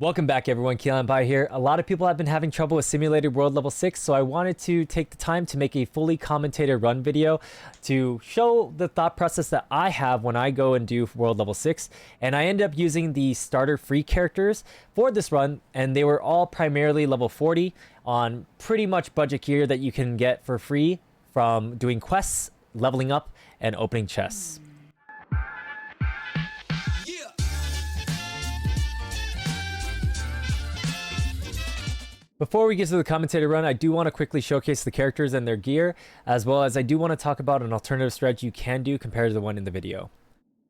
Welcome back everyone, Keelan here. A lot of people have been having trouble with Simulated World Level 6, so I wanted to take the time to make a fully commentated run video to show the thought process that I have when I go and do World Level 6. And I ended up using the starter free characters for this run, and they were all primarily level 40 on pretty much budget gear that you can get for free from doing quests, leveling up, and opening chests. Before we get to the commentated run, I do want to quickly showcase the characters and their gear, as well as I do want to talk about an alternative strategy you can do compared to the one in the video.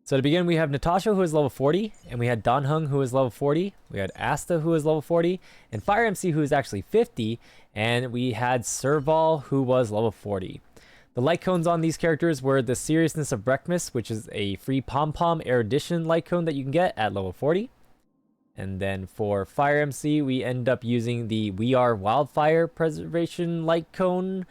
So to begin, we have Natasha, who is level 40, and we had Donhung, who is level 40, we had Asta, who is level 40, and Fire MC, who is actually 50, and we had Serval, who was level 40. The light cones on these characters were the Seriousness of Breakfast, which is a free pom-pom erudition light cone that you can get at level 40. And then for Fire MC, we end up using the We Are Wildfire Preservation Light Cone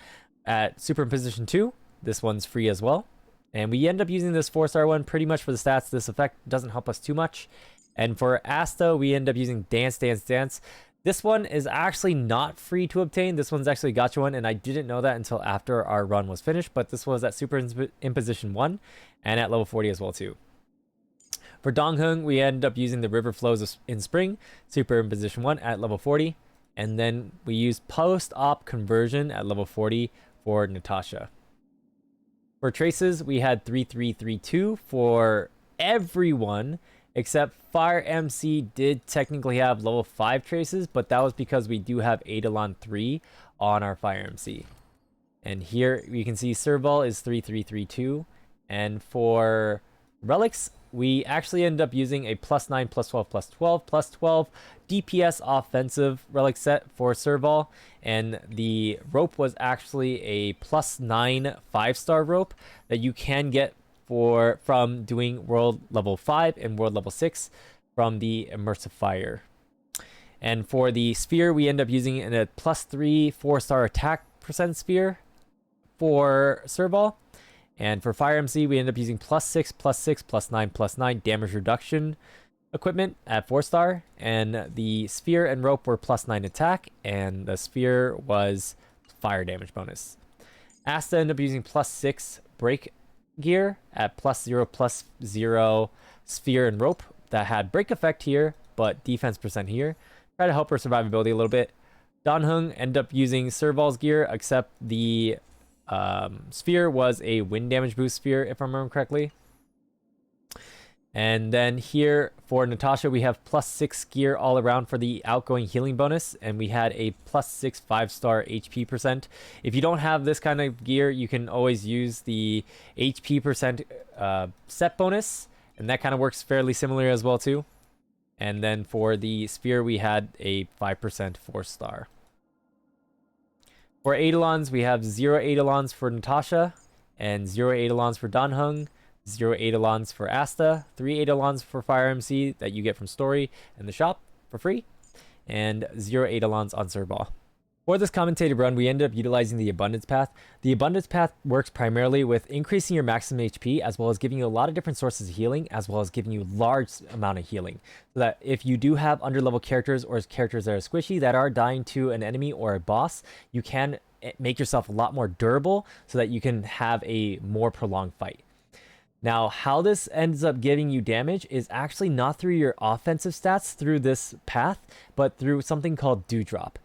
at Superimposition 2. This one's free as well. And we end up using this 4-star one pretty much for the stats. This effect doesn't help us too much. And for Asta, we end up using Dance, Dance, Dance. This one is actually not free to obtain. This one's actually a gacha one, and I didn't know that until after our run was finished. But this was at Superimposition 1 and at level 40 as well too. For Donghung, we end up using the River Flows in Spring, Superimposition 1 at level 40. And then we use Post-Op Conversion at level 40 for Natasha. For Traces, we had 3332 for everyone, except Fire MC did technically have level 5 Traces, but that was because we do have Eidolon 3 on our Fire MC. And here you can see Serval is 3332. And for Relics, we actually end up using a +9, +12, +12, +12 DPS offensive relic set for Serval, and the rope was actually a +9 5-star rope that you can get from doing World Level 5 and World Level 6 from the Immersive Fire. And for the sphere, we end up using a +3 4-star attack % sphere for Serval. And for Fire MC, we end up using +6, +6, +9, +9 damage reduction equipment at 4-star. And the sphere and rope were +9 attack, and the sphere was fire damage bonus. Asta ended up using +6 break gear at +0/+0 sphere and rope that had break effect here, but defense % here. Try to help her survivability a little bit. Donhung ended up using Serval's gear, except the sphere was a wind damage boost sphere, if I remember correctly. And then here for Natasha, we have +6 gear all around for the outgoing healing bonus, and we had a +6 5-star HP %. If you don't have this kind of gear, you can always use the HP % set bonus, and that kind of works fairly similar as well too. And then for the sphere, we had a 5% 4-star. For Eidolons, we have 0 Eidolons for Natasha, and 0 Eidolons for Donhung, 0 Eidolons for Asta, 3 Eidolons for Fire MC that you get from Story and the shop for free, and 0 Eidolons on Serval. For this commentated run, we ended up utilizing the Abundance Path. The Abundance Path works primarily with increasing your maximum HP, as well as giving you a lot of different sources of healing, as well as giving you large amount of healing. So that if you do have underlevel characters or characters that are squishy that are dying to an enemy or a boss, you can make yourself a lot more durable so that you can have a more prolonged fight. Now, how this ends up giving you damage is actually not through your offensive stats through this path, but through something called Dewdrop.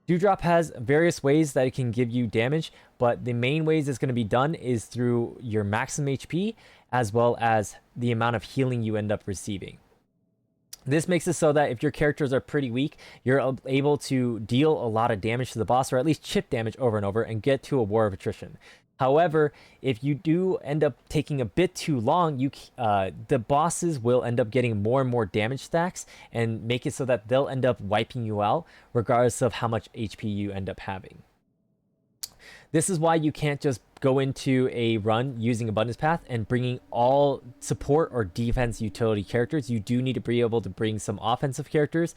Dewdrop has various ways that it can give you damage, but the main ways it's going to be done is through your maximum HP, as well as the amount of healing you end up receiving. This makes it so that if your characters are pretty weak, you're able to deal a lot of damage to the boss, or at least chip damage over and over, and get to a war of attrition. However, if you do end up taking a bit too long, the bosses will end up getting more and more damage stacks and make it so that they'll end up wiping you out regardless of how much HP you end up having. This is why you can't just go into a run using Abundance Path and bringing all support or defense utility characters. You do need to be able to bring some offensive characters,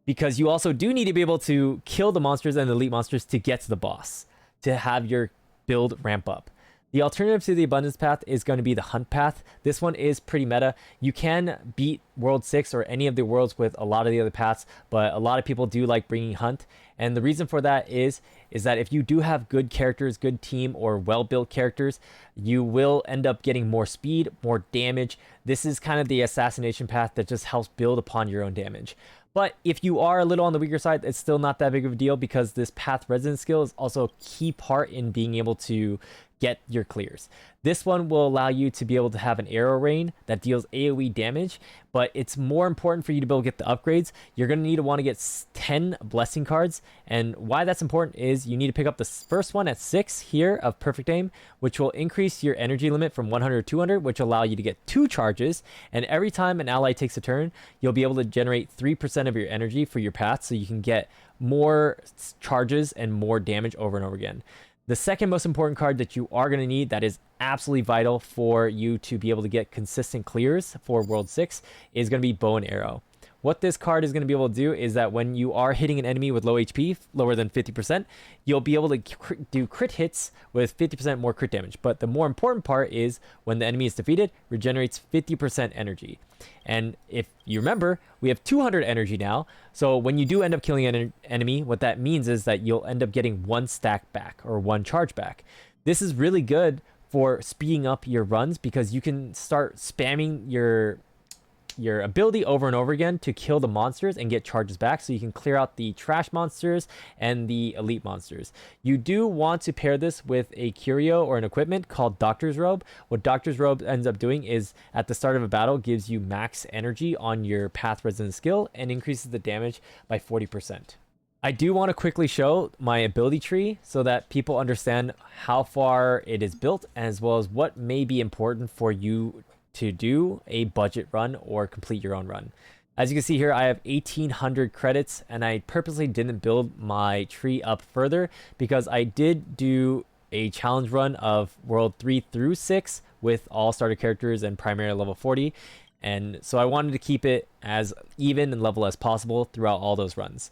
because you also do need to be able to kill the monsters and the elite monsters to get to the boss, to have your build ramp up. The alternative to the abundance path is going to be the hunt path. This one is pretty meta. You can beat world 6 or any of the worlds with a lot of the other paths, but a lot of people do like bringing hunt. And the reason for that is that if you do have good characters, good team, or well-built characters, you will end up getting more speed, more damage. This is kind of the assassination path that just helps build upon your own damage. But if you are a little on the weaker side, it's still not that big of a deal because this path resonance skill is also a key part in being able to get your clears. This one will allow you to be able to have an arrow rain that deals AoE damage, but it's more important for you to be able to get the upgrades. You're going to need to want to get 10 blessing cards, and why that's important is you need to pick up the first one at 6 here of perfect aim, which will increase your energy limit from 100 to 200, which will allow you to get 2 charges, and every time an ally takes a turn, you'll be able to generate 3% of your energy for your path, so you can get more charges and more damage over and over again. The second most important card that you are going to need that is absolutely vital for you to be able to get consistent clears for World 6 is going to be Bow and Arrow. What this card is going to be able to do is that when you are hitting an enemy with low HP, lower than 50%, you'll be able to do crit hits with 50% more crit damage. But the more important part is when the enemy is defeated, regenerates 50% energy. And if you remember, we have 200 energy now. So when you do end up killing an enemy, what that means is that you'll end up getting 1 stack back or 1 charge back. This is really good for speeding up your runs because you can start spamming your ability over and over again to kill the monsters and get charges back, so you can clear out the trash monsters and the elite monsters. You do want to pair this with a curio or an equipment called Doctor's Robe. What Doctor's Robe ends up doing is at the start of a battle gives you max energy on your path resonance skill and increases the damage by 40%. I do want to quickly show my ability tree so that people understand how far it is built, as well as what may be important for you to do a budget run or complete your own run. As you can see here, I have 1800 credits, and I purposely didn't build my tree up further because I did do a challenge run of world 3 through 6 with all starter characters and primary level 40, and so I wanted to keep it as even and level as possible throughout all those runs.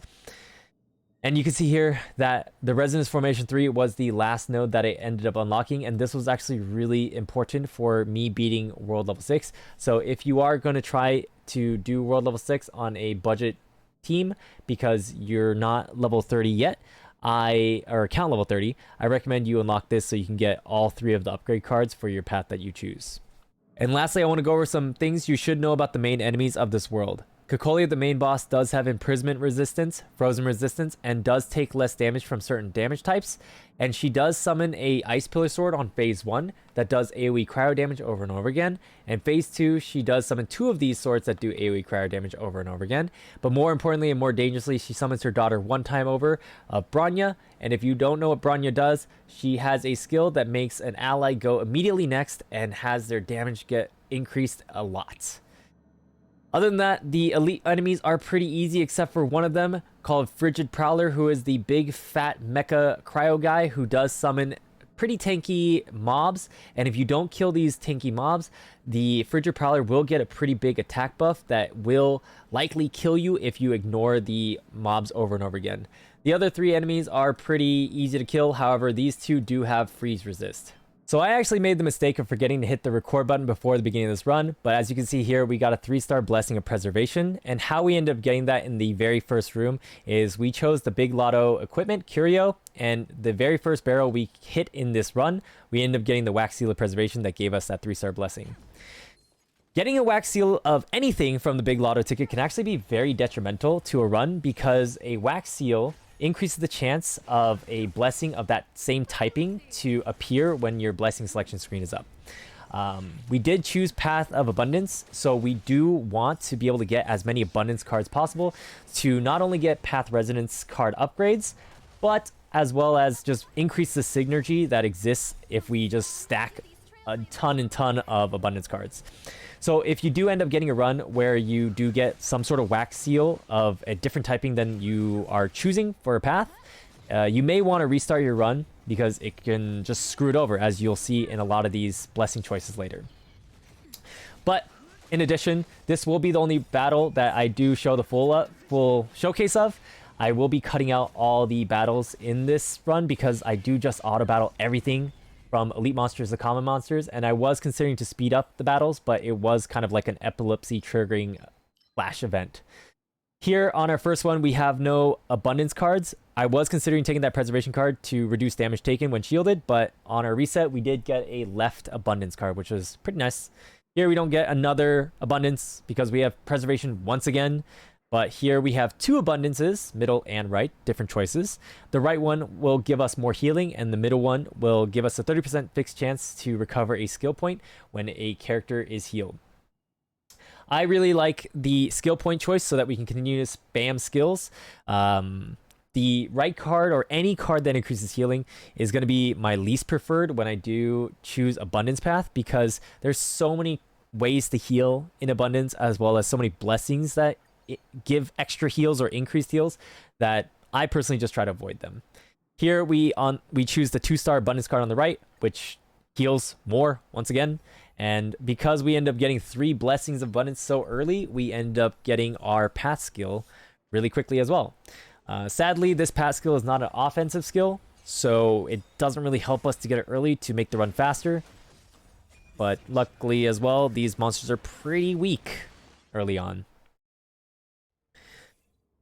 And you can see here that the Resonance Formation 3 was the last node that I ended up unlocking, and this was actually really important for me beating World Level 6. So if you are going to try to do World Level 6 on a budget team because you're not level 30 yet, or account level 30, I recommend you unlock this so you can get all 3 of the upgrade cards for your path that you choose. And lastly, I want to go over some things you should know about the main enemies of this world. Cocolia, the main boss, does have imprisonment resistance, frozen resistance, and does take less damage from certain damage types. And she does summon a Ice Pillar Sword on phase 1 that does AoE cryo damage over and over again. And phase 2, she does summon 2 of these swords that do AoE cryo damage over and over again. But more importantly and more dangerously, she summons her daughter one time over, Bronya. And if you don't know what Bronya does, she has a skill that makes an ally go immediately next and has their damage get increased a lot. Other than that, the elite enemies are pretty easy except for one of them called Frigid Prowler, who is the big fat mecha cryo guy who does summon pretty tanky mobs. And if you don't kill these tanky mobs, the Frigid Prowler will get a pretty big attack buff that will likely kill you if you ignore the mobs over and over again. The other 3 enemies are pretty easy to kill, however, these 2 do have freeze resist. So I actually made the mistake of forgetting to hit the record button before the beginning of this run, but as you can see here, we got a 3-star Blessing of Preservation, and how we end up getting that in the very first room is we chose the Big Lotto equipment, Curio, and the very first barrel we hit in this run, we ended up getting the Wax Seal of Preservation that gave us that 3-star Blessing. Getting a Wax Seal of anything from the Big Lotto ticket can actually be very detrimental to a run because a Wax Seal increases the chance of a blessing of that same typing to appear when your blessing selection screen is up. We did choose Path of Abundance, so we do want to be able to get as many abundance cards possible to not only get Path Resonance card upgrades, but as well as just increase the synergy that exists if we just stack a ton of abundance cards. So if you do end up getting a run where you do get some sort of Wax Seal of a different typing than you are choosing for a path, you may want to restart your run because it can just screw it over, as you'll see in a lot of these blessing choices later. But in addition, this will be the only battle that I do show the full showcase of. I will be cutting out all the battles in this run because I do just auto battle everything from elite monsters to common monsters, and I was considering to speed up the battles, but it was kind of like an epilepsy triggering flash event. Here on our first one, we have no abundance cards. I was considering taking that preservation card to reduce damage taken when shielded, but on our reset, we did get a left abundance card, which was pretty nice. Here we don't get another abundance because we have preservation once again, but here we have two abundances, middle and right, different choices. The right one will give us more healing, and the middle one will give us a 30% fixed chance to recover a skill point when a character is healed. I really like the skill point choice so that we can continue to spam skills. The right card or any card that increases healing is going to be my least preferred when I do choose Abundance Path, because there's so many ways to heal in Abundance, as well as so many blessings that give extra heals or increased heals, that I personally just try to avoid them. Here we choose the 2-star Abundance card on the right, which heals more once again. And because we end up getting 3 blessings of abundance so early, we end up getting our path skill really quickly as well. Sadly, this path skill is not an offensive skill, so it doesn't really help us to get it early to make the run faster. But luckily as well, these monsters are pretty weak early on.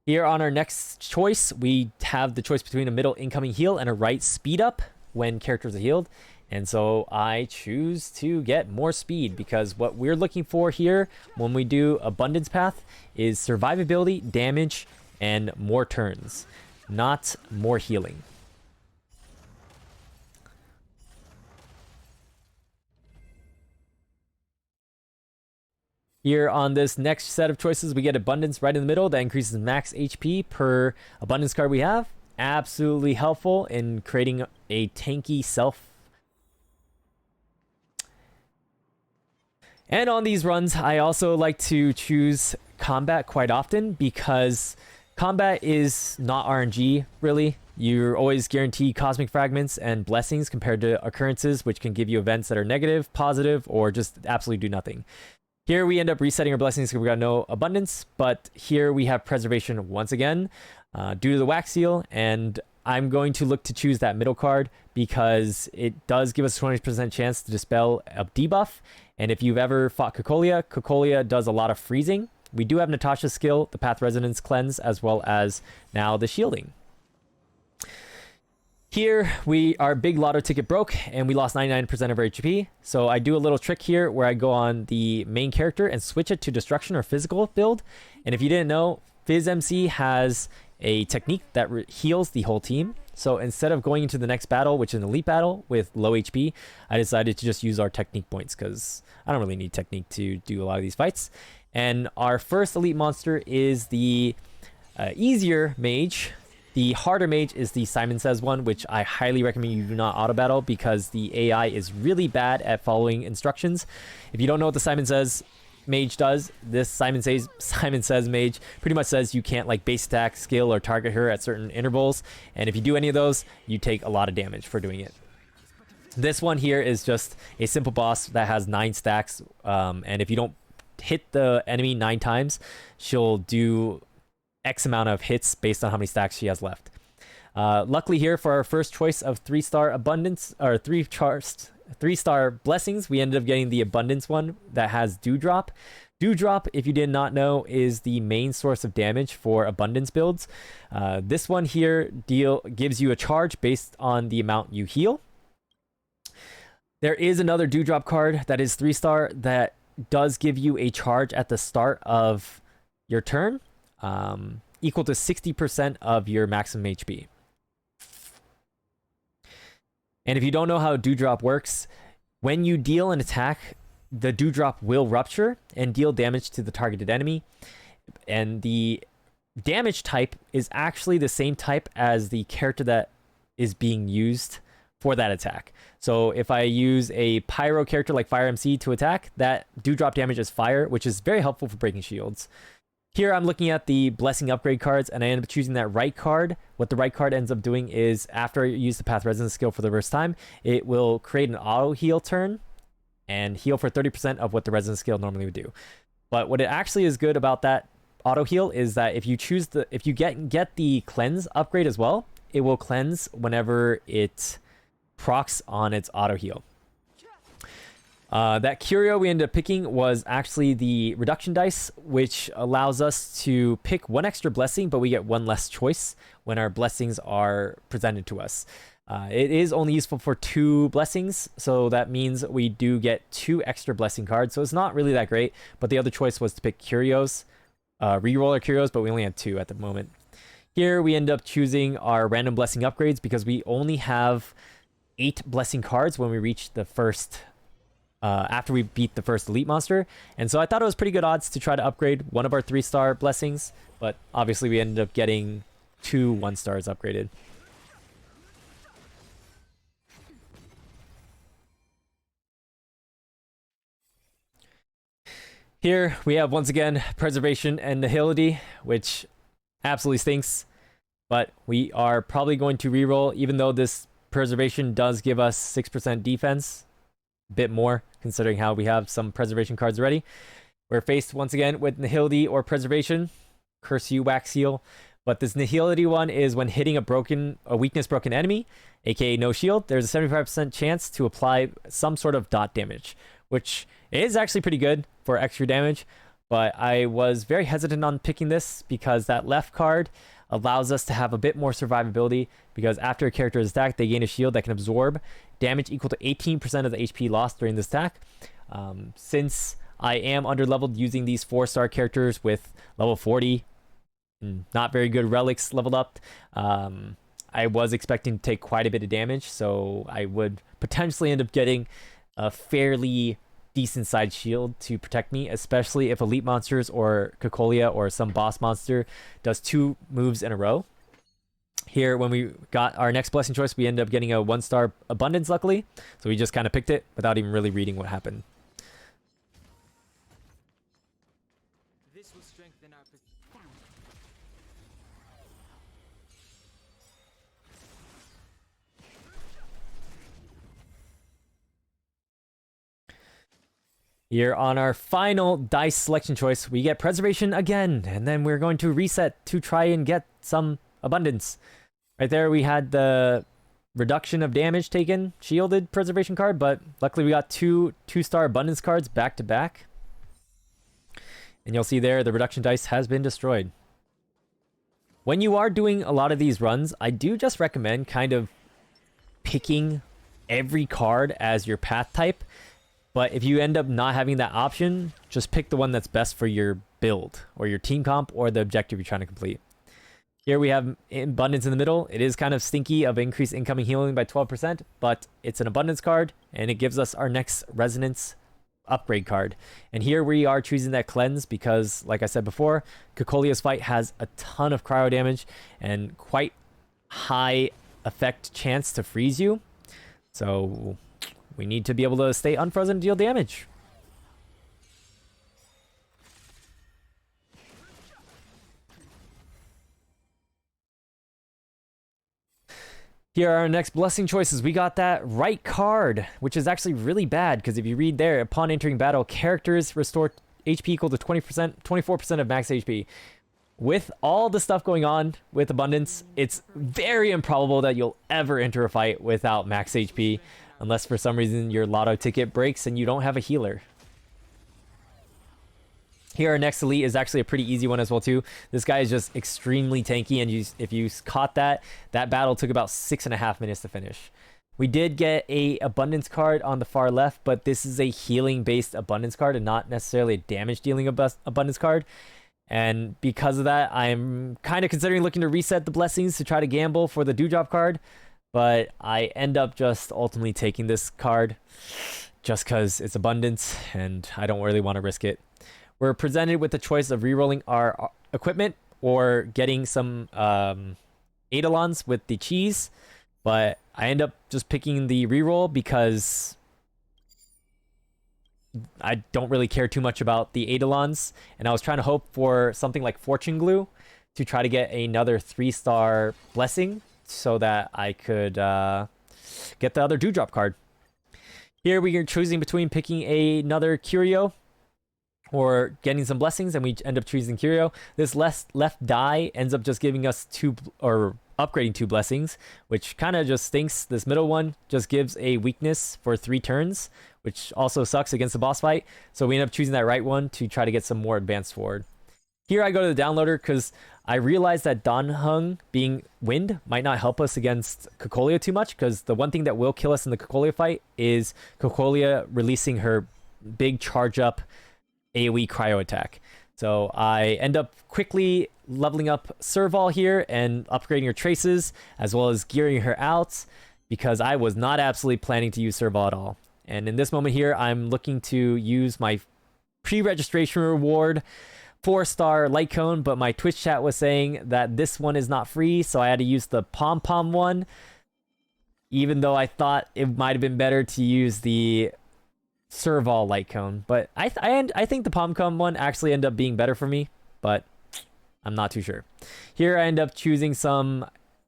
Here on our next choice, we have the choice between a middle incoming heal and a right speed up when characters are healed. And so I choose to get more speed, because what we're looking for here when we do Abundance Path is survivability, damage, and more turns, not more healing. Here on this next set of choices, we get Abundance right in the middle. That increases max HP per Abundance card we have. Absolutely helpful in creating a tanky self. And on these runs, I also like to choose combat quite often, because combat is not RNG, really. You're always guaranteed cosmic fragments and blessings compared to occurrences, which can give you events that are negative, positive, or just absolutely do nothing. Here we end up resetting our blessings because we got no abundance, but here we have preservation once again due to the wax seal, and I'm going to look to choose that middle card because it does give us a 20% chance to dispel a debuff. And if you've ever fought Cocolia does a lot of freezing. We do have Natasha's skill, the Path Resonance Cleanse, as well as now the shielding. Here, our big lotto ticket broke, and we lost 99% of our HP. So I do a little trick here where I go on the main character and switch it to Destruction or Physical build. And if you didn't know, Fizz MC has a technique that heals the whole team. So instead of going into the next battle, which is an elite battle with low HP, I decided to just use our technique points because I don't really need technique to do a lot of these fights. And our first elite monster is the easier mage. The harder mage is the Simon Says one, which I highly recommend you do not auto battle because the AI is really bad at following instructions. If you don't know what the Simon Says mage does, this Simon Says mage pretty much says you can't like base attack, skill, or target her at certain intervals, and if you do any of those, you take a lot of damage for doing it. This one here is just a simple boss that has 9 stacks, and if you don't hit the enemy 9 times, she'll do X amount of hits based on how many stacks she has left. Luckily here for our first choice of 3-star abundance, or 3-star blessings, we ended up getting the abundance one that has Dewdrop. Dewdrop, if you did not know, is the main source of damage for abundance builds. This one here gives you a charge based on the amount you heal. There is another Dewdrop card that is 3-star that does give you a charge at the start of your turn, equal to 60% of your maximum HP. And if you don't know how Dewdrop works, when you deal an attack, the Dewdrop will rupture and deal damage to the targeted enemy. And the damage type is actually the same type as the character that is being used for that attack. So if I use a pyro character like Fire MC to attack, that Dewdrop damage is fire, which is very helpful for breaking shields. Here I'm looking at the blessing upgrade cards, and I end up choosing that right card. What the right card ends up doing is, after I use the Path Resonance skill for the first time, it will create an auto heal turn and heal for 30% of what the Resonance skill normally would do. But what it actually is good about that auto heal is that if you get the cleanse upgrade as well, it will cleanse whenever it procs on its auto heal. That curio we ended up picking was actually the reduction dice, which allows us to pick one extra blessing, but we get one less choice when our blessings are presented to us. It is only useful for 2 blessings, so that means we do get 2 extra blessing cards, so it's not really that great, but the other choice was to pick curios, reroll our curios, but we only had 2 at the moment. Here we end up choosing our random blessing upgrades because we only have 8 blessing cards when we reach the first after we beat the first elite monster, and so I thought it was pretty good odds to try to upgrade one of our 3-star blessings, but obviously we ended up getting 2 1-stars upgraded. Here we have once again Preservation and Nihility, which absolutely stinks, but we are probably going to reroll, even though this Preservation does give us 6% defense, a bit more considering how we have some Preservation cards already. We're faced once again with Nihility or Preservation. Curse you, Wax Heal. But this Nihility one is when hitting a weakness broken enemy, aka no shield, there's a 75% chance to apply some sort of dot damage, which is actually pretty good for extra damage, but I was very hesitant on picking this because that left card allows us to have a bit more survivability, because after a character is attacked, they gain a shield that can absorb damage equal to 18% of the HP lost during this attack. Since I am underleveled using these 4-star characters with level 40, not very good relics leveled up, I was expecting to take quite a bit of damage, so I would potentially end up getting a fairly decent sized shield to protect me, especially if elite monsters or Cocolia or some boss monster does 2 moves in a row. Here, when we got our next blessing choice, we ended up getting a 1-star abundance, luckily, so we just kind of picked it without even really reading what happened. This will strengthen our position. Here on our final dice selection choice, we get Preservation again, and then we're going to reset to try and get some abundance. Right there we had the reduction of damage taken shielded Preservation card, but luckily we got 2-star abundance cards back to back. And you'll see there the reduction dice has been destroyed. When you are doing a lot of these runs, I do just recommend kind of picking every card as your path type. But if you end up not having that option, just pick the one that's best for your build or your team comp or the objective you're trying to complete. Here we have Abundance in the middle. It is kind of stinky of increased incoming healing by 12%, but it's an Abundance card, and it gives us our next Resonance upgrade card. And here we are choosing that Cleanse because, like I said before, Cocolia's Fight has a ton of cryo damage and quite high effect chance to freeze you. So we need to be able to stay unfrozen and deal damage. Here are our next blessing choices. We got that right card, which is actually really bad because if you read there, upon entering battle, characters restore HP equal to 20%, 24% of max HP. With all the stuff going on with Abundance, it's very improbable that you'll ever enter a fight without max HP, unless for some reason your lotto ticket breaks and you don't have a healer. Here, our next elite is actually a pretty easy one as well too. This guy is just extremely tanky, and if you caught that battle took about 6.5 minutes to finish. We did get a abundance card on the far left, but this is a healing based abundance card and not necessarily a damage dealing abundance card. And because of that, I'm kind of considering looking to reset the blessings to try to gamble for the Dewdrop card, but I end up just ultimately taking this card just because it's abundance and I don't really want to risk it. We're presented with the choice of rerolling our equipment or getting some Eidolons with the cheese, but I end up just picking the reroll because I don't really care too much about the Eidolons, and I was trying to hope for something like Fortune Glue to try to get another 3-star blessing so that I could get the other Dewdrop card. Here we are choosing between picking another Curio or getting some blessings, and we end up choosing Curio. This left die ends up just giving us or upgrading 2 blessings, which kind of just stinks. This middle one just gives a weakness for 3 turns, which also sucks against the boss fight. So we end up choosing that right one to try to get some more advanced forward. Here I go to the downloader because I realized that Danheng being wind might not help us against Cocolia too much, because the one thing that will kill us in the Cocolia fight is Cocolia releasing her big charge up AoE cryo attack. So I end up quickly leveling up Serval here and upgrading her traces, as well as gearing her out, because I was not absolutely planning to use Serval at all. And in this moment here, I'm looking to use my pre-registration reward 4-star light cone, but my Twitch chat was saying that this one is not free, so I had to use the pom-pom one, even though I thought it might have been better to use the Serval light cone. But I think the pom-pom one actually ended up being better for me, but I'm not too sure. Here I end up choosing some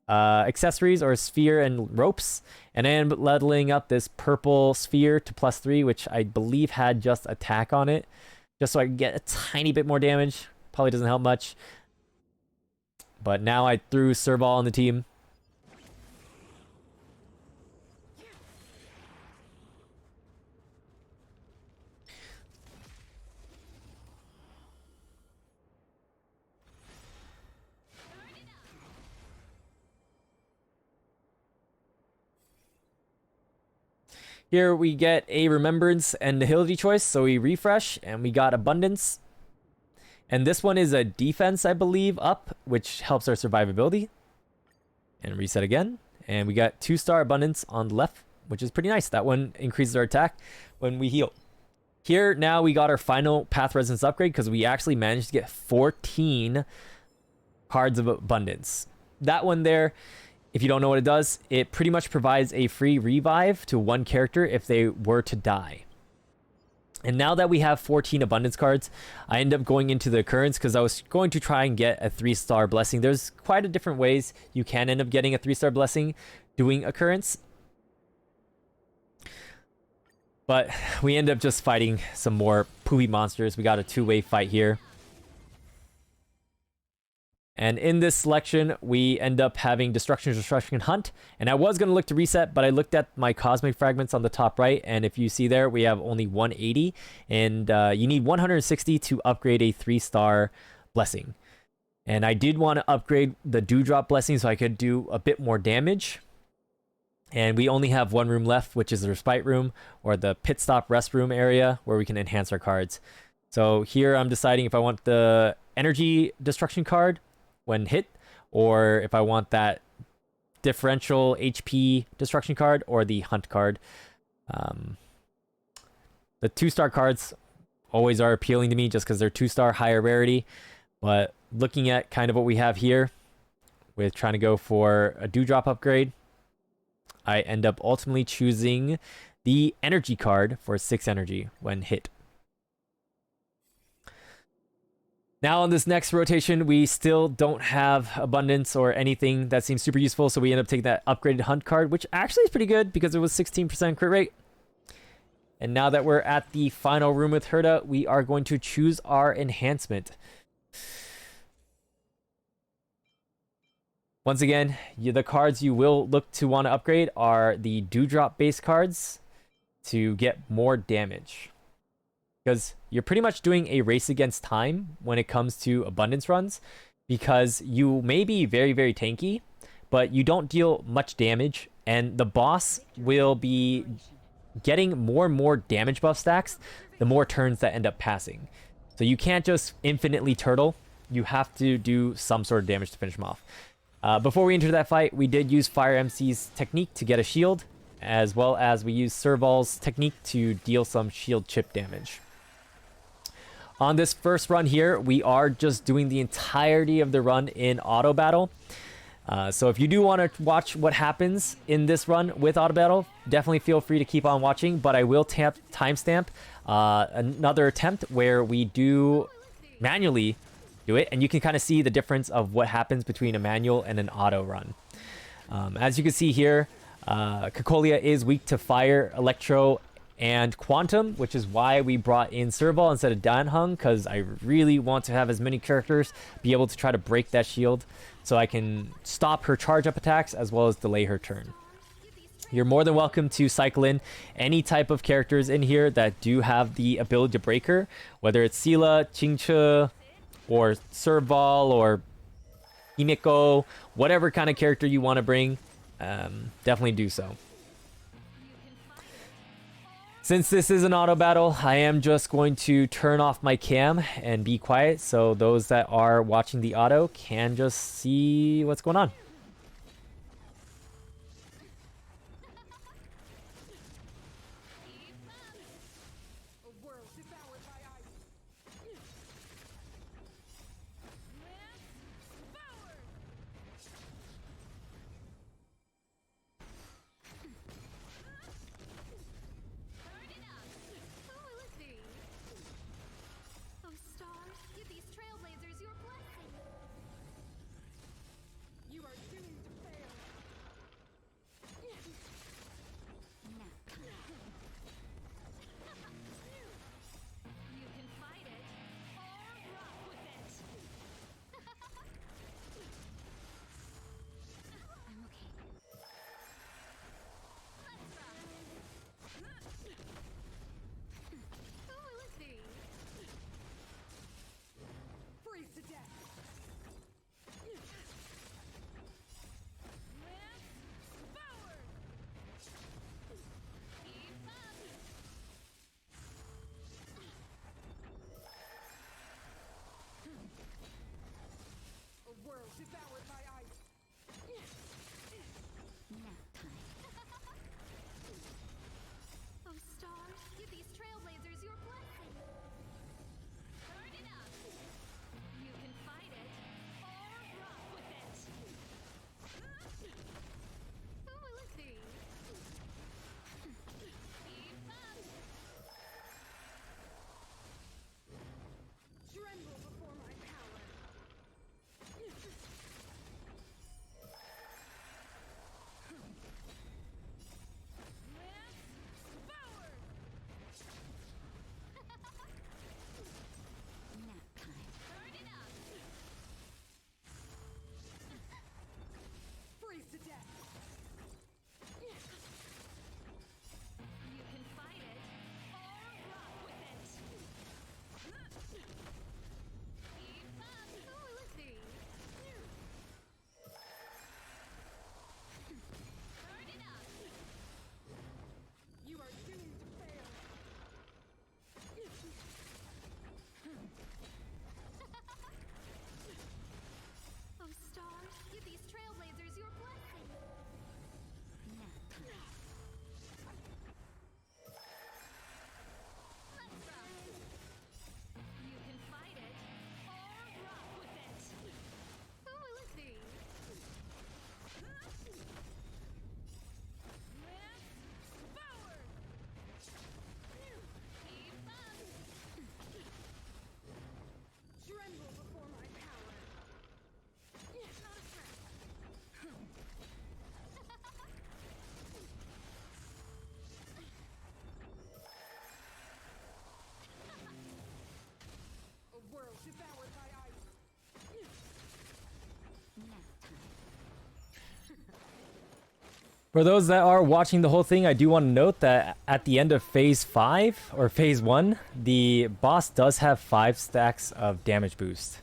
accessories or sphere and ropes, and I end up leveling up this purple sphere to +3, which I believe had just attack on it, just so I can get a tiny bit more damage. Probably doesn't help much, but now I threw Serval on the team. Here we get a remembrance and agility choice, so we refresh and we got abundance. And this one is a defense, I believe, up, which helps our survivability. And reset again. And we got 2-star abundance on the left, which is pretty nice. That one increases our attack when we heal. Here now we got our final path resonance upgrade, because we actually managed to get 14 cards of abundance. That one there, if you don't know what it does, it pretty much provides a free revive to one character if they were to die. And now that we have 14 abundance cards, I end up going into the occurrence, because I was going to try and get a 3-star blessing. There's quite a different ways you can end up getting a 3-star blessing doing occurrence, but we end up just fighting some more poopy monsters. We got a 2-way fight here. And in this selection, we end up having Destruction, Hunt. And I was going to look to reset, but I looked at my Cosmic Fragments on the top right. And if you see there, we have only 180. And you need 160 to upgrade a 3-star blessing. And I did want to upgrade the Dewdrop blessing so I could do a bit more damage. And we only have 1 room left, which is the Respite room, or the Pit Stop Rest room area, where we can enhance our cards. So here I'm deciding if I want the Energy Destruction card when hit, or if I want that differential HP destruction card, or the hunt card. The 2-star cards always are appealing to me just because they're 2-star, higher rarity. But looking at kind of what we have here with trying to go for a Dewdrop upgrade, I end up ultimately choosing the energy card for 6 energy when hit. Now on this next rotation, we still don't have abundance or anything that seems super useful, so we end up taking that upgraded hunt card, which actually is pretty good because it was 16% crit rate. And now that we're at the final room with Herta, we are going to choose our enhancement. Once again, the cards you will look to want to upgrade are the Dewdrop base cards to get more damage, because you're pretty much doing a race against time when it comes to abundance runs, because you may be very, very tanky, but you don't deal much damage, and the boss will be getting more and more damage buff stacks the more turns that end up passing. So you can't just infinitely turtle. You have to do some sort of damage to finish him off. Before we enter that fight, we did use Fire MC's technique to get a shield, as well as we used Serval's technique to deal some shield chip damage. On this first run here, we are just doing the entirety of the run in auto battle. So if you do want to watch what happens in this run with auto battle, definitely feel free to keep on watching, but I will timestamp another attempt where we do manually do it, and you can kind of see the difference of what happens between a manual and an auto run. As you can see here, Cocolia is weak to fire, electro, and Quantum, which is why we brought in Serval instead of Danhung, because I really want to have as many characters be able to try to break that shield so I can stop her charge up attacks as well as delay her turn. You're more than welcome to cycle in any type of characters in here that do have the ability to break her, whether it's Sila, Qingche, or Serval, or Himeko, whatever kind of character you want to bring, definitely do so. Since this is an auto battle, I am just going to turn off my cam and be quiet so those that are watching the auto can just see what's going on. For those that are watching the whole thing, I do want to note that at the end of phase 5 or phase 1, the boss does have 5 stacks of damage boost.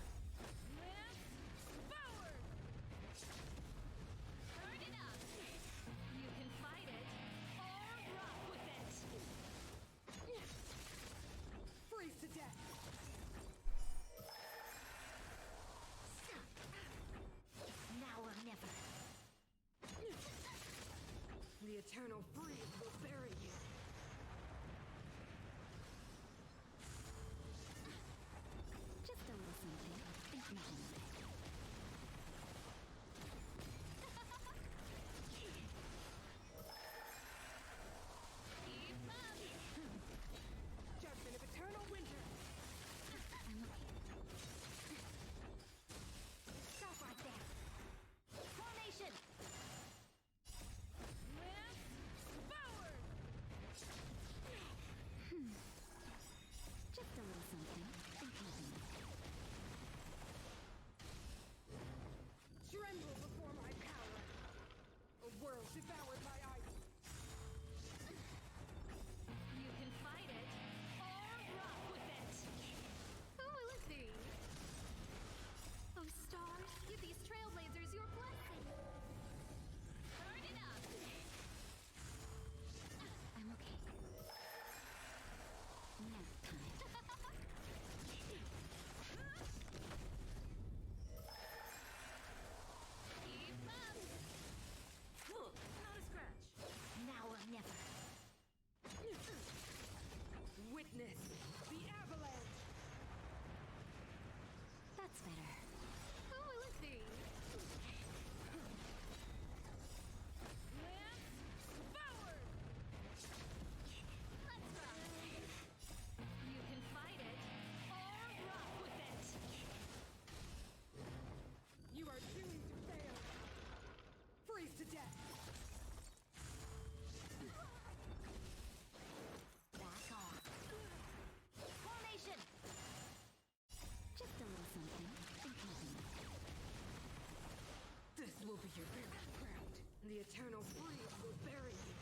your burial ground. The eternal freeze will bury you.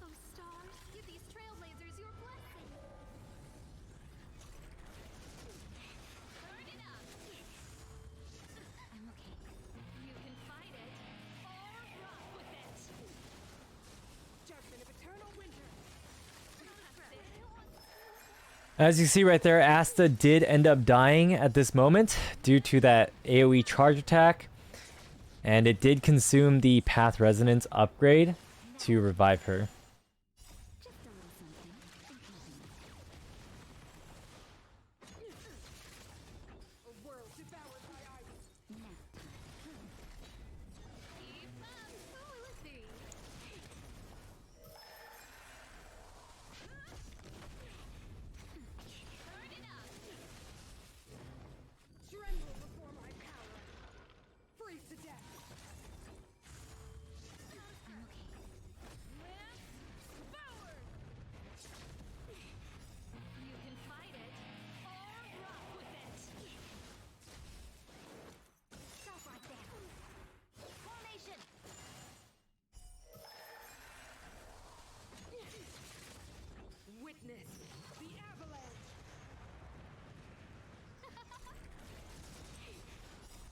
Those stars, give these trailblazers your blessing. Burn it up. I'm okay. You can fight it or rock with it. Judgment of eternal winter. As you see right there, Asta did end up dying at this moment due to that AoE charge attack. And it did consume the Path Resonance upgrade to revive her. Just a little something. A world devoured by ice. Nap time. Keep up. Who will it be? Burn it up. Tremble before my power. Freeze to death. I'm okay. Forward. You can fight it or rock with it. Stop right there. Formation. Witness the avalanche.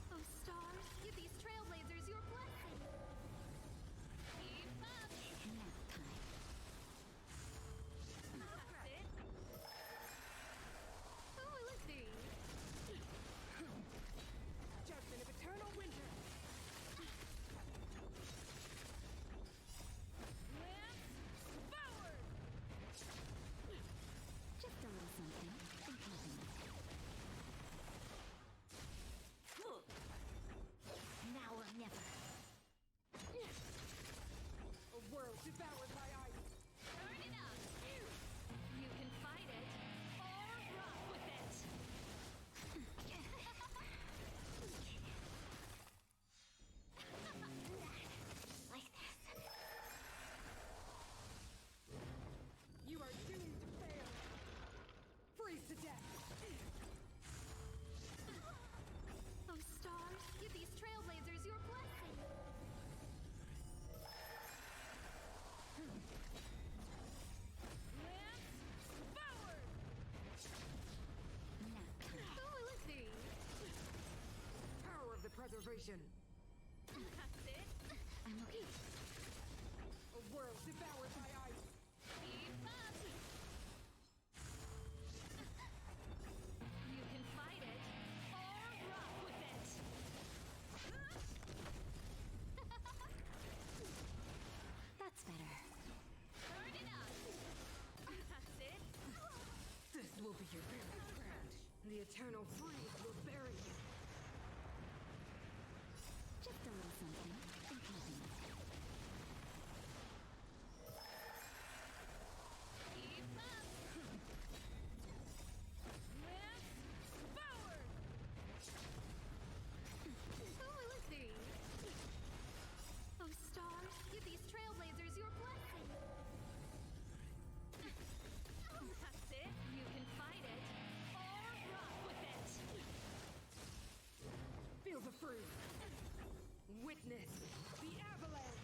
Those stars, give these trailblazers your blessing. Keep up. Nap time. That's it. Who will it be? Judgment of eternal winter. Forward. Just a little something. Now or never. A world devoured by ice. Burn it up. You can fight it or rock with it. Like this. You are doomed to fail. Freeze to death. Those stars, give these trailblazers your blessing. Forward. Nap time. Who will it be? Power of the preservation. That's it. I'm okay. A world devoured by ice. Keep up. You can fight it or rock with it. That's better. Burn it up. That's it. This will be your burial ground. The eternal freeze will bury you. Just a little something. Keep up. Forward. Who will it be? Those stars, give these trailblazers your blessing. That's it. You can fight it or rock with it. Feel the freeze. Witness the avalanche.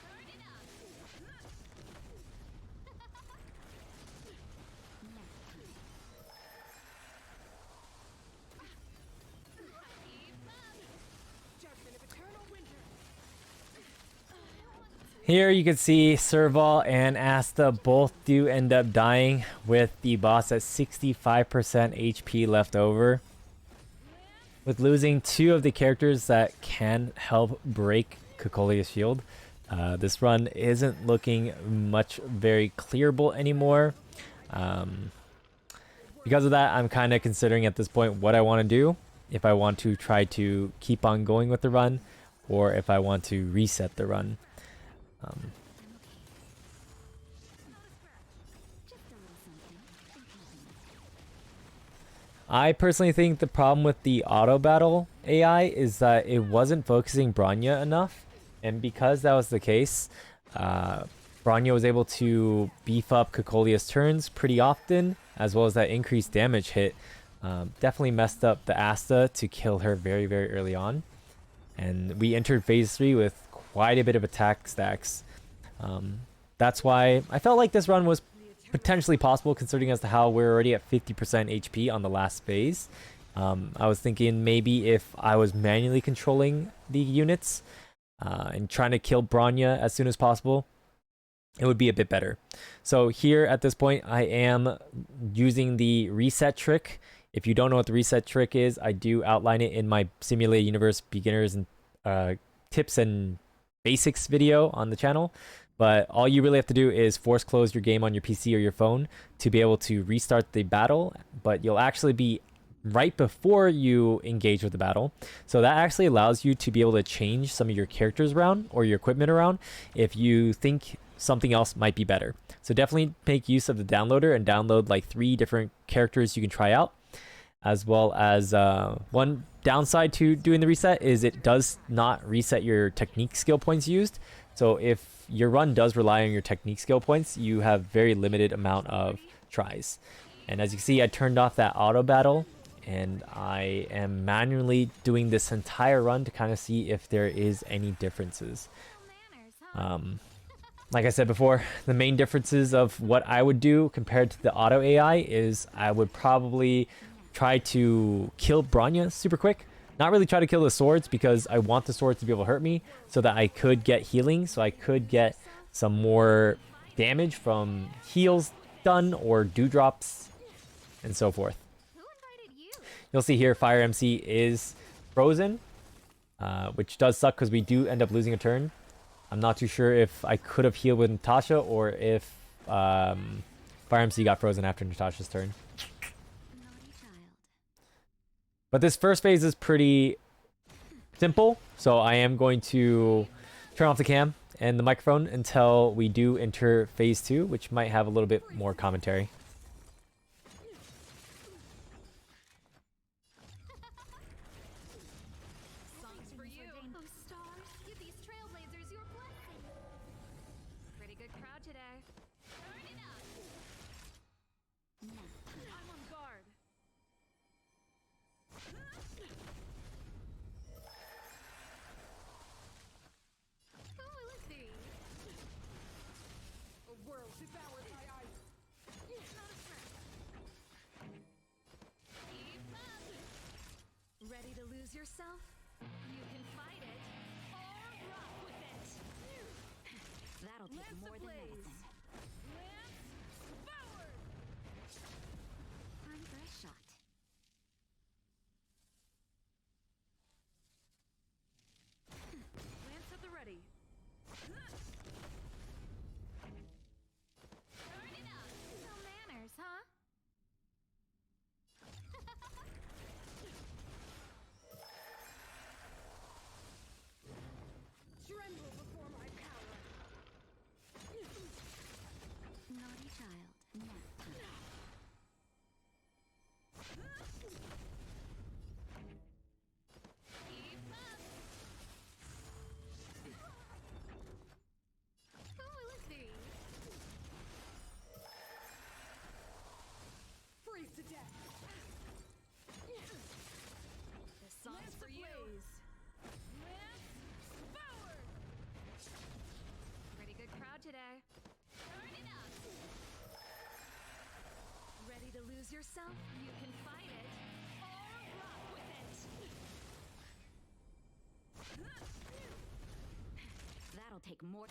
Burn it up. Nap time. Keep up. Judgment of eternal winter. Here you can see Serval and Asta both do end up dying with the boss at 65% HP left over. With losing two of the characters that can help break Kokolia's shield, this run isn't looking much very clearable anymore. Because of that, I'm kind of considering at this point what I want to do. If I want to try to keep on going with the run, or if I want to reset the run. I personally think the problem with the auto battle AI is that it wasn't focusing Bronya enough. And because that was the case, Bronya was able to beef up Kokolia's turns pretty often, as well as that increased damage hit. Definitely messed up the Asta to kill her very, very early on. And we entered phase 3 with quite a bit of attack stacks. That's why I felt like this run was potentially possible, considering as to how we're already at 50% HP on the last phase. I was thinking maybe if I was manually controlling the units and trying to kill Bronya as soon as possible, it would be a bit better. So here at this point, I am using the reset trick. If you don't know what the reset trick is, I do outline it in my Simulated Universe beginners and tips and basics video on the channel. But all you really have to do is force close your game on your PC or your phone to be able to restart the battle. But you'll actually be right before you engage with the battle. So that actually allows you to be able to change some of your characters around or your equipment around if you think something else might be better. So definitely make use of the downloader and download like 3 different characters you can try out. As well as one downside to doing the reset is it does not reset your technique skill points used. So if your run does rely on your technique skill points, you have very limited amount of tries. And as you can see, I turned off that auto battle, and I am manually doing this entire run to kind of see if there is any differences. Like I said before, the main differences of what I would do compared to the auto AI is I would probably try to kill Bronya super quick. Not really try to kill the swords because I want the swords to be able to hurt me so that I could get healing, so I could get some more damage from heals done or dewdrops and so forth. Who invited you? You'll see here Fire MC is frozen, which does suck because we do end up losing a turn. I'm not too sure if I could have healed with Natasha or if Fire MC got frozen after Natasha's turn. Naughty child. But this first phase is pretty simple, so I am going to turn off the cam and the microphone until we do enter phase 2, which might have a little bit more commentary. Songs for you. Oh, stars, give these trailblazers your blessing. Pretty good crowd today. Turn it up. I'm on guard. Who will it be? A world devoured by ice. Not a threat. Keep up. Ready to lose yourself? You can fight it or rock with it. That'll take Lance more than ablaze. medicine. Lance forward. Time for a shot. Lance at the ready. Turn it up. No manners, huh? Tremble before my power. Naughty child. Nap time. Keep up. Who will it be? Freeze to death. This song's Lance for you. ablaze. Lance forward. Pretty good crowd today. Turn it up. Ready to lose yourself? You can fight it or rock with it. That'll take more.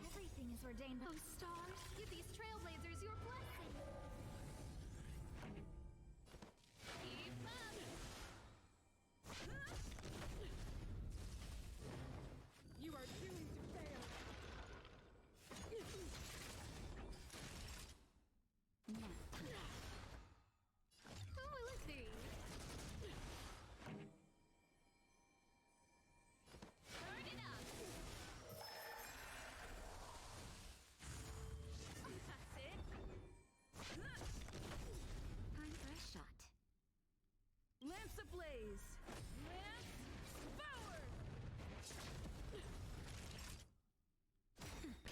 Everything is ordained. Oh, stars, give these trailblazers your blessing. Keep up. You are doomed to fail. Nap time. Who will it be? Turn it up. ablaze.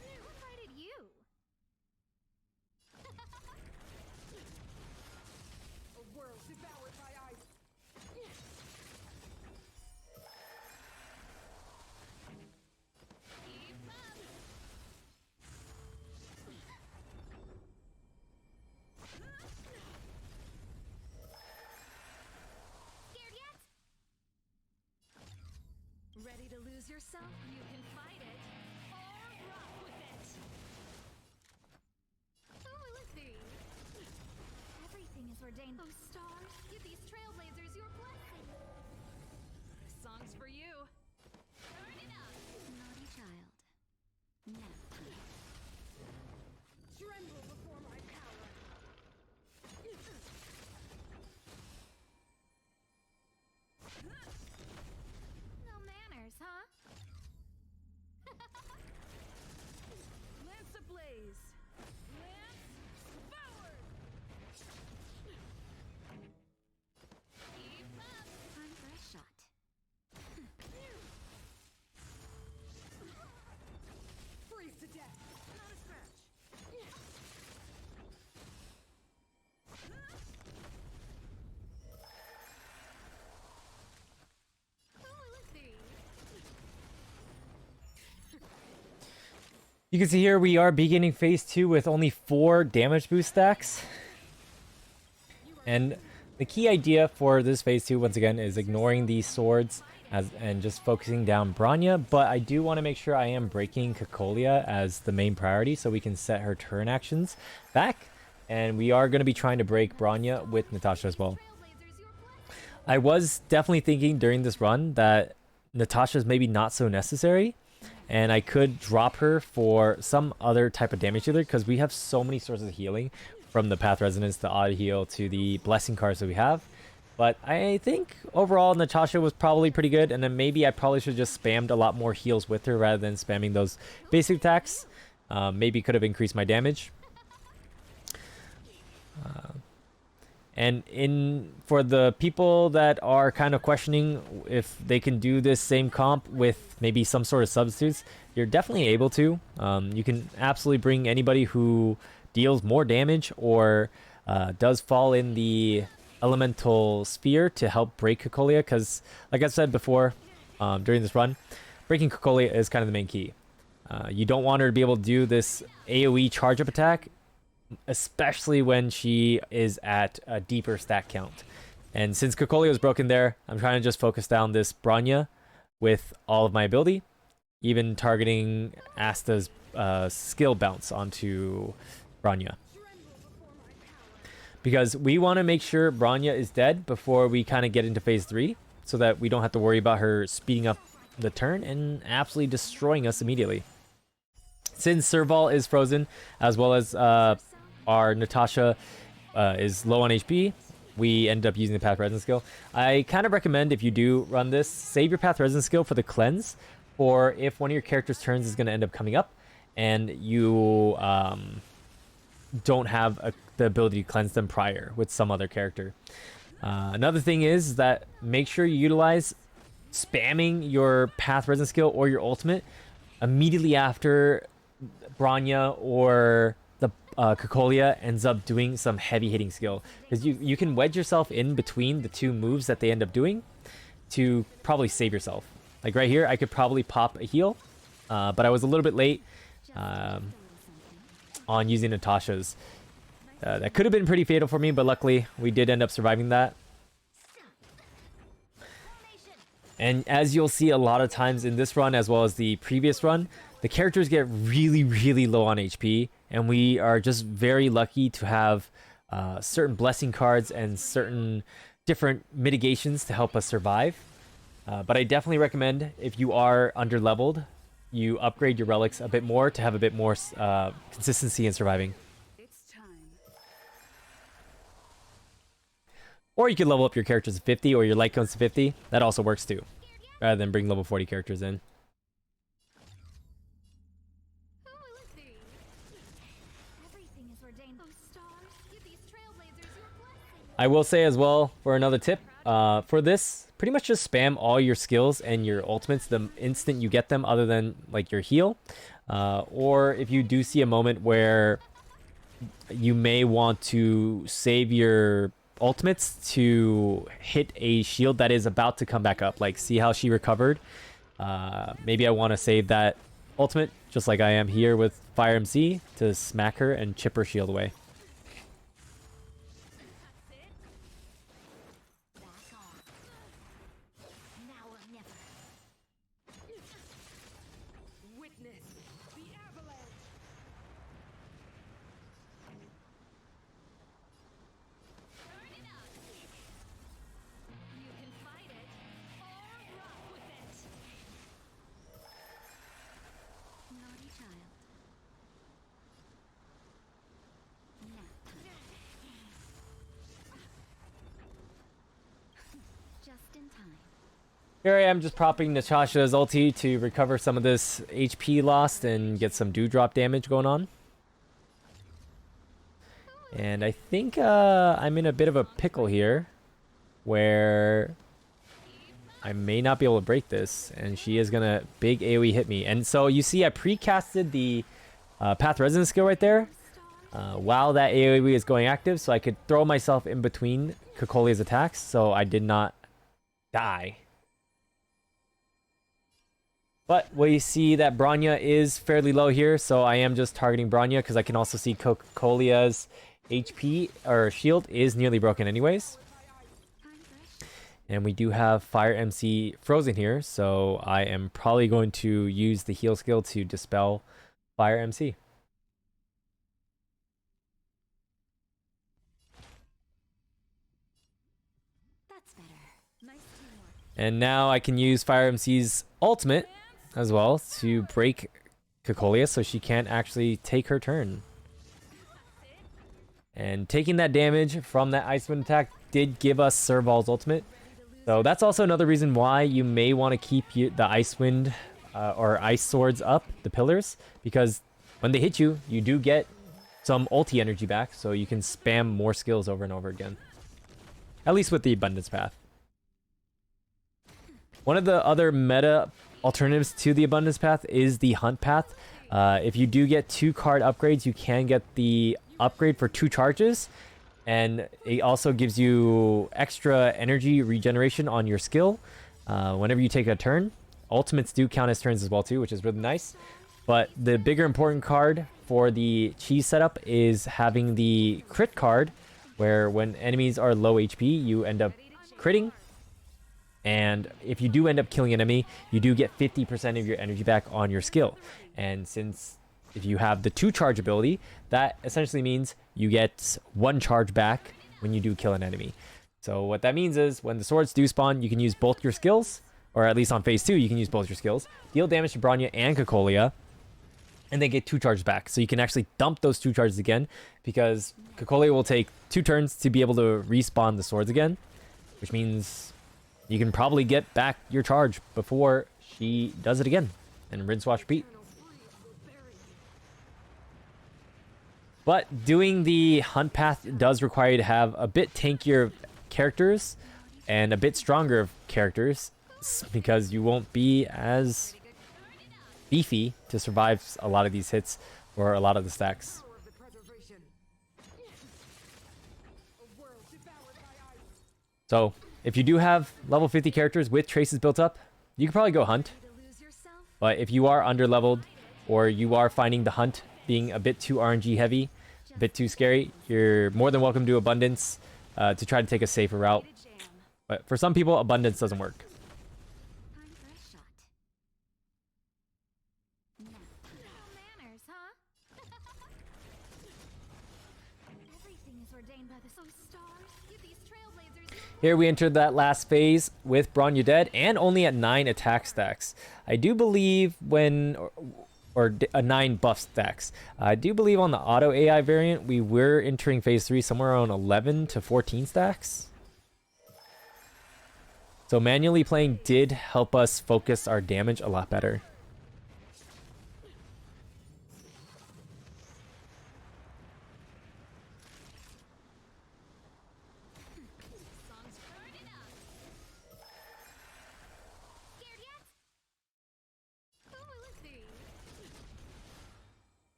Who invited you? A world devoured by ice. Keep up. Scared yet? Ready to lose yourself? You can fight it or rock with it. Who will it be? Everything is ordained. Oh, stars, give these trailblazers your blessing. This song's for you. Turn it up. Naughty child. Nap time. Tremble before my power. No manners, huh? Lance ablaze. Lance forward. Keep up. Time for a shot. Freeze to death. Not a scratch. Who will it be? You can see here we are beginning phase 2 with only 4 damage boost stacks. And the key idea for this phase 2 once again is ignoring these swords and just focusing down Bronya, but I do want to make sure I am breaking Cocolia as the main priority so we can set her turn actions back. And we are going to be trying to break Bronya with Natasha as well. Trailblazers your blessing. I was definitely thinking during this run that Natasha's maybe not so necessary, and I could drop her for some other type of damage dealer because we have so many sources of healing, from the Path Resonance, the Auto Heal, to the Blessing cards that we have. But I think overall Natasha was probably pretty good, and then maybe I probably should have just spammed a lot more heals with her rather than spamming those basic attacks. Maybe could have increased my damage. And for the people that are kind of questioning if they can do this same comp with maybe some sort of substitutes, you're definitely able to. You can absolutely bring anybody who deals more damage or does fall in the elemental sphere to help break Cocolia, because like I said before during this run, breaking Cocolia is kind of the main key. You don't want her to be able to do this AoE charge up attack, especially when she is at a deeper stat count. And since Cocolia was broken there, I'm trying to just focus down this Bronya with all of my ability, even targeting Asta's skill bounce onto Bronya. Because we want to make sure Bronya is dead before we kind of get into phase 3, so that we don't have to worry about her speeding up the turn and absolutely destroying us immediately. Since Serval is frozen, as well as our Natasha is low on HP, we end up using the Path Resonance skill. I kind of recommend, if you do run this, save your Path Resonance skill for the cleanse, or if one of your character's turns is going to end up coming up and you don't have the ability to cleanse them prior with some other character. Another thing is that make sure you utilize spamming your Path Resonance skill or your ultimate immediately after Bronya or the Cocolia ends up doing some heavy hitting skill, because you can wedge yourself in between the two moves that they end up doing to probably save yourself. Like right here, I could probably pop a heal, but I was a little bit late on using Natasha's. That could have been pretty fatal for me, but luckily we did end up surviving that. And as you'll see a lot of times in this run, as well as the previous run, the characters get really, really low on HP, and we are just very lucky to have certain blessing cards and certain different mitigations to help us survive. But I definitely recommend, if you are under leveled, you upgrade your relics a bit more to have a bit more consistency in surviving. It's time. Or you could level up your characters to 50 or your light cones to 50. That also works too, rather than bring level 40 characters in. Who will it be? Everything is ordained. Oh, stars, give these trailblazers your blessing. I will say as well, for another tip, For this, pretty much just spam all your skills and your ultimates the instant you get them, other than like your heal. Or if you do see a moment where you may want to save your ultimates to hit a shield that is about to come back up. Like, see how she recovered? Maybe I want to save that ultimate, just like I am here with Fire MC, to smack her and chip her shield away. Witness the avalanche. You can fight it or rock with it. Naughty child. Nap time. Just in time. Here I am just propping Natasha's ulti to recover some of this HP lost and get some dewdrop damage going on. And I think I'm in a bit of a pickle here, where I may not be able to break this, and she is gonna big AoE hit me. And so you see I pre-casted the Path Resonance skill right there while that AoE is going active, so I could throw myself in between Kokolia's attacks, so I did not die. But we see that Bronya is fairly low here, so I am just targeting Bronya because I can also see Kokolia's HP or shield is nearly broken anyways. And we do have Fire MC frozen here, so I am probably going to use the heal skill to dispel Fire MC. That's better. Nice teamwork. And now I can use Fire MC's ultimate as well to break Kokolia so she can't actually take her turn. And taking that damage from that Ice Wind attack did give us Serval's ultimate. So that's also another reason why you may want to keep the Ice Wind or Ice Swords up, the pillars, because when they hit you, you do get some ulti energy back, so you can spam more skills over and over again. At least with the Abundance Path. One of the other meta alternatives to the Abundance Path is the Hunt Path. If you do get 2 card upgrades, you can get the upgrade for 2 charges, and it also gives you extra energy regeneration on your skill whenever you take a turn. Ultimates do count as turns as well too, which is really nice. But the bigger important card for the cheese setup is having the crit card, where when enemies are low HP, you end up critting. And if you do end up killing an enemy, you do get 50% of your energy back on your skill. And since if you have the 2 charge ability, that essentially means you get 1 charge back when you do kill an enemy. So what that means is when the swords do spawn, you can use both your skills, or at least on phase 2, you can use both your skills, deal damage to Bronya and Kokolia, and then get 2 charges back. So you can actually dump those 2 charges again, because Kokolia will take 2 turns to be able to respawn the swords again, which means you can probably get back your charge before she does it again, and rinse, wash, repeat. But doing the Hunt Path does require you to have a bit tankier characters and a bit stronger characters, because you won't be as beefy to survive a lot of these hits or a lot of the stacks. So if you do have level 50 characters with traces built up, you can probably go Hunt. But if you are under leveled, or you are finding the Hunt being a bit too RNG heavy, a bit too scary, you're more than welcome to Abundance to try to take a safer route. But for some people, Abundance doesn't work. Time for a shot. Nap time. No manners, huh? Everything is ordained by the stars. Give these trailblazers. Here we entered that last phase with Bronya dead and only at 9 attack stacks. I do believe when... or 9 buff stacks. I do believe on the auto AI variant, we were entering phase 3 somewhere around 11 to 14 stacks. So manually playing did help us focus our damage a lot better.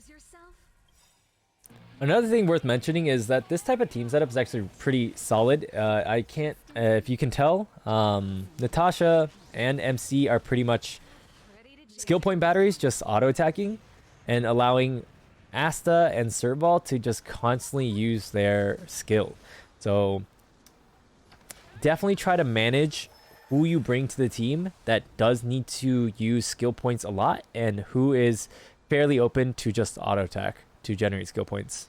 lose yourself? Another thing worth mentioning is that this type of team setup is actually pretty solid. I can't, if you can tell, Natasha and MC are pretty much skill point batteries, just auto attacking, and allowing Asta and Serval to just constantly use their skill. So definitely try to manage who you bring to the team that does need to use skill points a lot, and who is fairly open to just auto attack to generate skill points.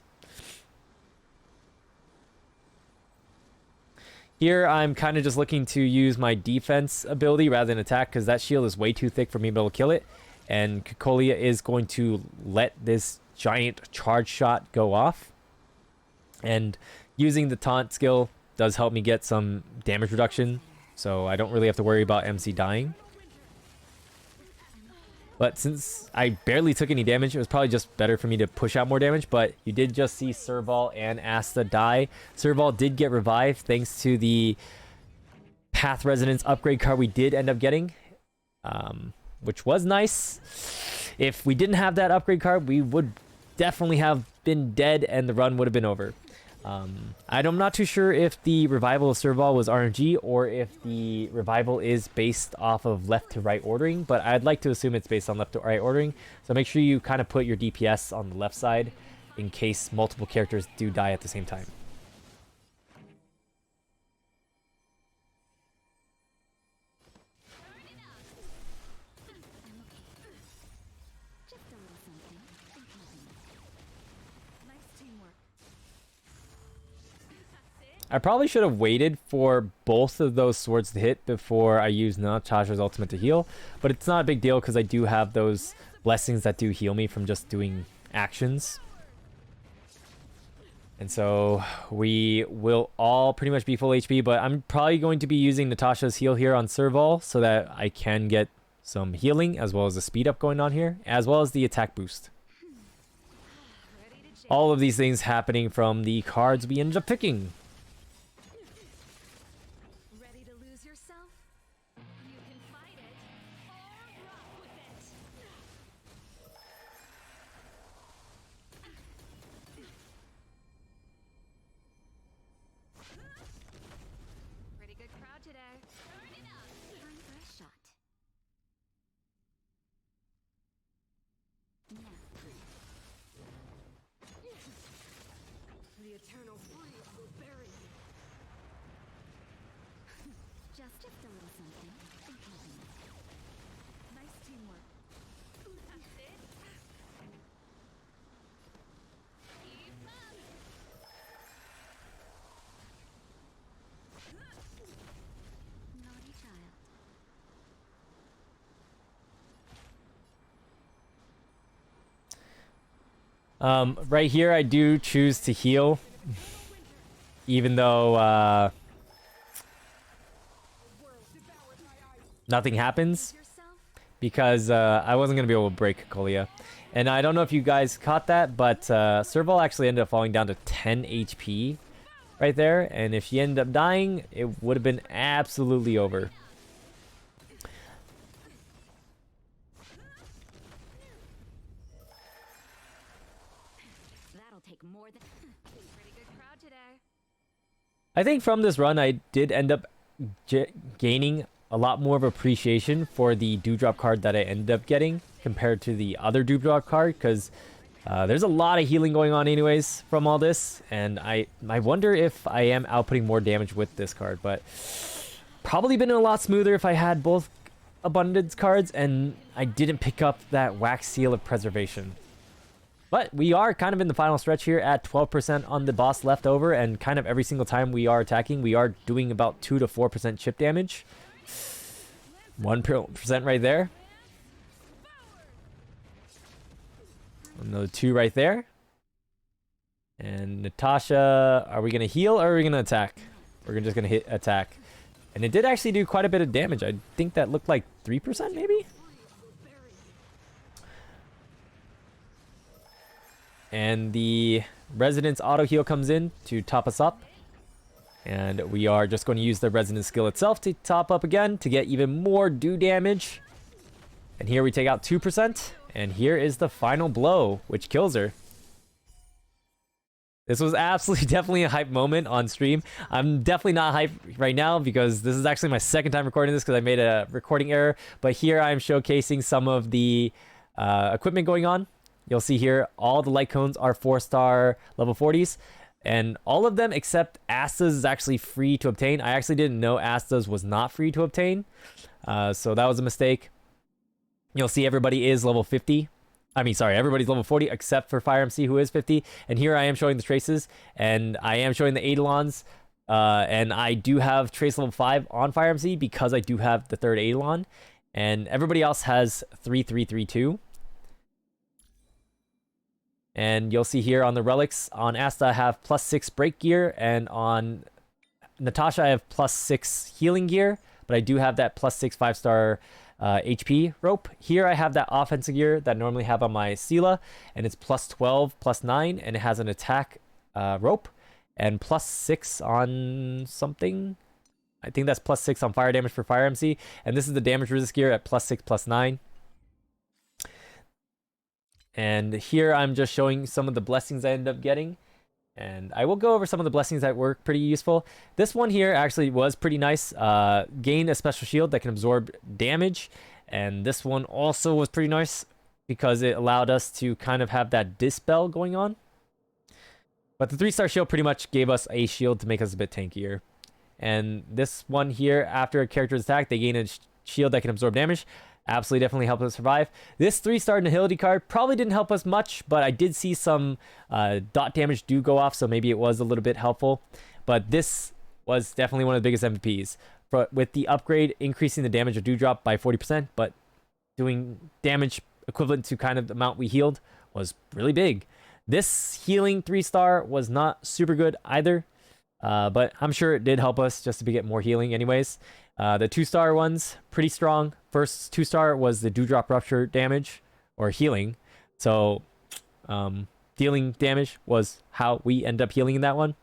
Here I'm kind of just looking to use my defense ability rather than attack, because that shield is way too thick for me to be able to kill it, and Kikolia is going to let this giant charge shot go off, and using the taunt skill does help me get some damage reduction, so I don't really have to worry about MC dying. But since I barely took any damage, it was probably just better for me to push out more damage. But you did just see Serval and Asta die. Serval did get revived thanks to the Path Resonance upgrade card we did end up getting, which was nice. If we didn't have that upgrade card, we would definitely have been dead and the run would have been over. I'm not too sure if the revival of Serval was RNG or if the revival is based off of left to right ordering, but I'd like to assume it's based on left to right ordering. So make sure you kind of put your DPS on the left side in case multiple characters do die at the same time. I probably should have waited for both of those swords to hit before I use Natasha's ultimate to heal, but it's not a big deal because I do have those blessings that do heal me from just doing actions. And so we will all pretty much be full HP, but I'm probably going to be using Natasha's heal here on Serval so that I can get some healing as well as the speed up going on here, as well as the attack boost. All of these things happening from the cards we ended up picking. Right here, I do choose to heal, even though nothing happens, because I wasn't going to be able to break Kikolia. And I don't know if you guys caught that, but Serval actually ended up falling down to 10 HP right there, and if she ended up dying, it would have been absolutely over. I think from this run, I did end up gaining a lot more of appreciation for the Dewdrop card that I ended up getting compared to the other Dewdrop card, because there's a lot of healing going on anyways from all this, and I wonder if I am outputting more damage with this card, but probably been a lot smoother if I had both Abundance cards and I didn't pick up that Wax Seal of Preservation. But we are kind of in the final stretch here at 12% on the boss left over, and kind of every single time we are attacking, we are doing about 2 to 4% chip damage. 1% right there. Another 2 right there. And Natasha, are we going to heal or are we going to attack? We're just going to hit attack. And it did actually do quite a bit of damage. I think that looked like 3% maybe? And the Resonance auto heal comes in to top us up. And we are just going to use the Resonance skill itself to top up again to get even more do damage. And here we take out 2%. And here is the final blow, which kills her. This was absolutely definitely a hype moment on stream. I'm definitely not hype right now because this is actually my second time recording this because I made a recording error. But here I'm showcasing some of the equipment going on. You'll see here all the light cones are 4-star level 40s. And all of them except Asta's is actually free to obtain. I actually didn't know Asta's was not free to obtain. So that was a mistake. You'll see everybody is level 50. Everybody's level 40 except for Fire MC, who is 50. And here I am showing the traces, and I am showing the Eidolons. And I do have trace level 5 on Fire MC because I do have the third Eidolon. And everybody else has 3-3-3-2. And you'll see here on the relics, on Asta I have +6 break gear, and on Natasha I have +6 healing gear, but I do have that +6 5-star HP rope. Here I have that offensive gear that I normally have on my Sela, and it's +12, +9, and it has an attack rope, and +6 on something. I think that's +6 on fire damage for Fire MC, and this is the damage resist gear at +6, +9. And here I'm just showing some of the blessings I ended up getting. And I will go over some of the blessings that were pretty useful. This one here actually was pretty nice. Gain a special shield that can absorb damage. And this one also was pretty nice because it allowed us to kind of have that dispel going on. But the 3-star shield pretty much gave us a shield to make us a bit tankier. And this one here, after a character's attack, they gain a shield that can absorb damage. Absolutely definitely helped us survive. This 3-star Nihility card probably didn't help us much, but I did see some dot damage do go off, so maybe it was a little bit helpful. But this was definitely one of the biggest MVPs. With the upgrade, increasing the damage of Dewdrop by 40%, but doing damage equivalent to kind of the amount we healed was really big. This healing 3-star was not super good either, but I'm sure it did help us just to get more healing anyways. The 2-star ones, pretty strong. First 2-star was the Dewdrop Rupture damage, or healing. So, dealing damage was how we end up healing in that one.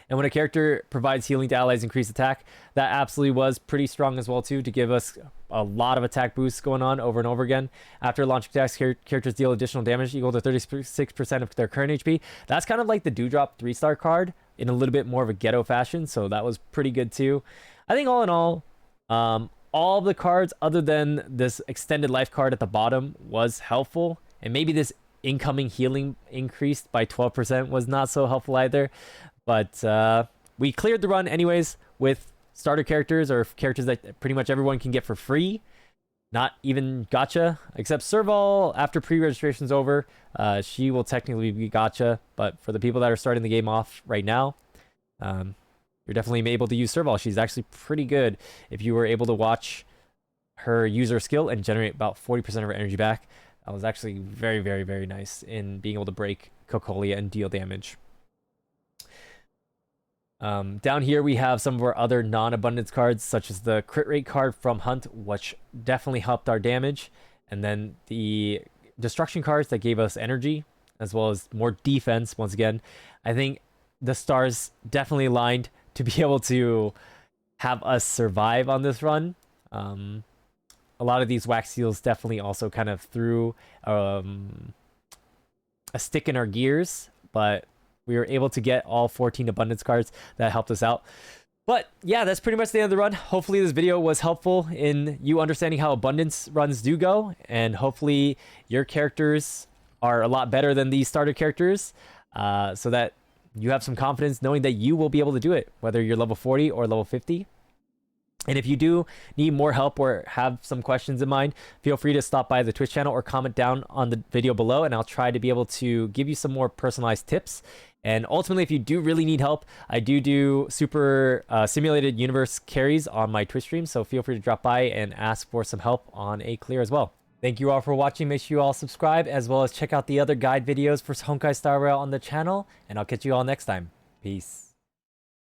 And when a character provides healing to allies, increased attack, that absolutely was pretty strong as well too, to give us a lot of attack boosts going on over and over again. After launch attacks, characters deal additional damage equal to 36% of their current HP. That's kind of like the Dewdrop 3-star card in a little bit more of a ghetto fashion, so that was pretty good too. I think all in all of the cards other than this extended life card at the bottom was helpful, and maybe this incoming healing increased by 12% was not so helpful either. But we cleared the run anyways with starter characters, or characters that pretty much everyone can get for free. Not even gacha, except Serval. After pre-registration's over, she will technically be gacha. But for the people that are starting the game off right now, you're definitely able to use Serval. She's actually pretty good if you were able to watch her use her skill and generate about 40% of her energy back. That was actually very, very, very nice in being able to break Cocolia and deal damage. Down here we have some of our other non-abundance cards, such as the crit rate card from Hunt, which definitely helped our damage, and then the destruction cards that gave us energy, as well as more defense. Once again, I think the stars definitely aligned to be able to have us survive on this run. A lot of these wax seals definitely also kind of threw a stick in our gears, but we were able to get all 14 abundance cards that helped us out. But yeah, that's pretty much the end of the run. Hopefully this video was helpful in you understanding how abundance runs do go, and hopefully your characters are a lot better than these starter characters, so that you have some confidence knowing that you will be able to do it, whether you're level 40 or level 50. And if you do need more help or have some questions in mind, feel free to stop by the Twitch channel or comment down on the video below, and I'll try to be able to give you some more personalized tips. And ultimately, if you do really need help, I do super simulated universe carries on my Twitch stream, so feel free to drop by and ask for some help on a clear as well. Thank you all for watching. Make sure you all subscribe, as well as check out the other guide videos for Honkai Star Rail on the channel, and I'll catch you all next time. Peace.